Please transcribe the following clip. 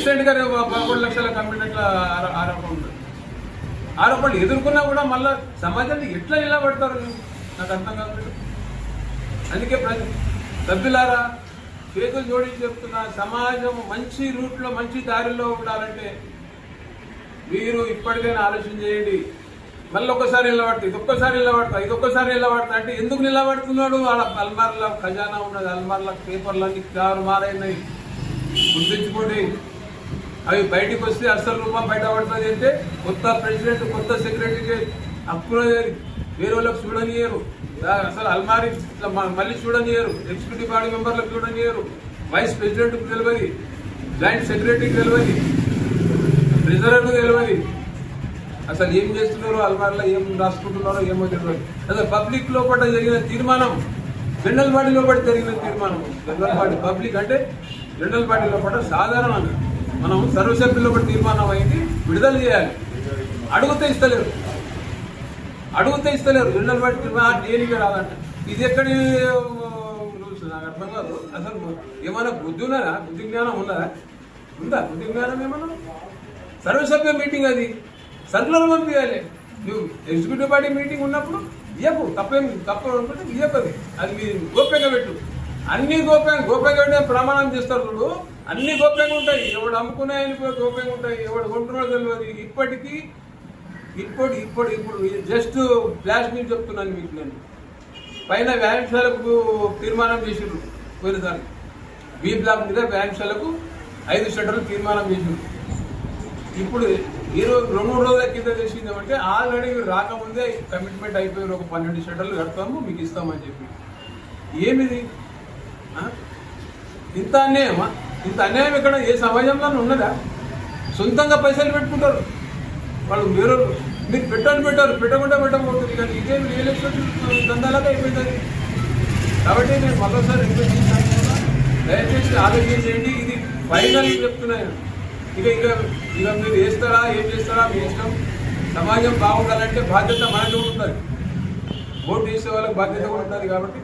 రీసెంట్గా 13 లక్షల కమ్మినట్ల ఆరోపణ ఉంది. ఆరోపణలు ఎదుర్కొన్నా కూడా మళ్ళీ సమాజాన్ని ఎట్లా నిలబడతారు నాకు అర్థం కాదు. అందుకే సభ్యులారా చేతులు జోడించి చెప్తున్నా, సమాజం మంచి రూట్లో మంచి దారిలో ఉండాలంటే మీరు ఇప్పటికైనా ఆలోచన చేయండి. మళ్ళీ ఒక్కసారి నిలబడతా, ఇదొక్కసారి నిలబడతా, ఇదొక్కసారి నిలబడతా అంటే ఎందుకు నిలబడుతున్నాడు? వాళ్ళ అల్మార్ల ఖజానా ఉన్నది, అల్మార్ల పేపర్లన్నీ మారైనాయి, గుర్తించుకోండి. అవి బయటికి వస్తే అసలు రూపం బయటపడుతుంది. అంటే కొత్త ప్రెసిడెంట్, కొత్త సెక్రటరీకి అప్పుడే వేరే వాళ్ళకి చూడనియరు, అసలు అల్మారీ మళ్ళీ చూడనియరు, ఎగ్జిక్యూటివ్ బాడీ మెంబర్లకు చూడనియరు, వైస్ ప్రెసిడెంట్కి తెలియదు, జాయింట్ సెక్రటరీకి తెలియదు, ట్రెజరర్కు తెలియదు. అసలు ఏం చేస్తున్నారో అల్మార్లో ఏం రాసుకుంటున్నారో ఏమో తెలియదు. అసలు పబ్లిక్ లోపల జరిగిన తీర్మానం, జనరల్ బాడీ లోపల జరిగిన తీర్మానం, జనరల్ బాడీ పబ్లిక్ అంటే జనరల్ బాడీ లోపల సాధారణంగా మనం సర్వసభ్యుల లోపల తీర్మానం అయింది విడుదల చేయాలి. అడిగితే ఇస్తలేరు జనరల్ బాడీ తీర్మానం దేనికి రాదంట. ఇది ఎక్కడి రూల్స్ నాకు అర్థం కాదు. అసలు ఏమైనా బుద్ధి ఉన్నదా? బుద్ధి జ్ఞానం ఉన్నదా? ఉందా బుద్ధి జ్ఞానం? ఏమన్నా సర్వసభ్య మీటింగ్, అది సర్కులర్ పంపించాలి. నువ్వు ఎగ్జిక్యూటివ్ బాడీ మీటింగ్ ఉన్నప్పుడు ఇయ్యకు, తప్పు అనుకుంటే ఇయ్యకది, అది మీరు గోప్యంగా పెట్టు. అన్ని గోప్యంగా పెట్టే ప్రమాణం చేస్తారు చూడు, అన్ని గోప్యంగా ఉంటాయి. ఎవడు అమ్ముకున్నాయని గోప్యంగా ఉంటాయి, ఎవడు కొంటున్నాడో తెలియదు. ఇప్పుడు జస్ట్ ఫ్లాష్ న్యూస్ చెప్తున్నాను మీకు. నేను పైన వ్యాయామశాలకు తీర్మానం చేసిండ్రు పోయినసారి, బి బ్లాక్ మీద వ్యాయామశాలకు 5 షట్టర్లు తీర్మానం చేసిండ్రు. ఇప్పుడు 2-3 రోజుల కింద చేసింది ఏమంటే ఆల్రెడీ రాకముందే కమిట్మెంట్ అయిపోయారు, ఒక 12 షట్టర్లు కడతాము మీకు ఇస్తామని చెప్పి. ఏమిది ఇంత అన్యాయమా? ఇంత అన్యాయం ఇక్కడ ఏ సమాజంలో ఉన్నదా? సొంతంగా పైసలు పెట్టుకుంటారు వాళ్ళు, మీరు పెట్టకుండా పెట్టకపోతుంది. కానీ ఇదే రియల్ ఎస్టేట్ దందాలాగా అయిపోయింది. కాబట్టి నేను మరోసారి రిక్వెస్ట్ చేస్తాను, దయచేసి ఆలోచన చేయండి. ఇది ఫైనల్ చెప్తున్నాను. ఇక మీరు వేస్తారా ఏం చేస్తారా మీ ఇష్టం. సమాజం బాగుండాలంటే బాధ్యత మనకు ఉంటుంది, ఓటు వేసే వాళ్ళకి బాధ్యత కూడా ఉంటుంది. కాబట్టి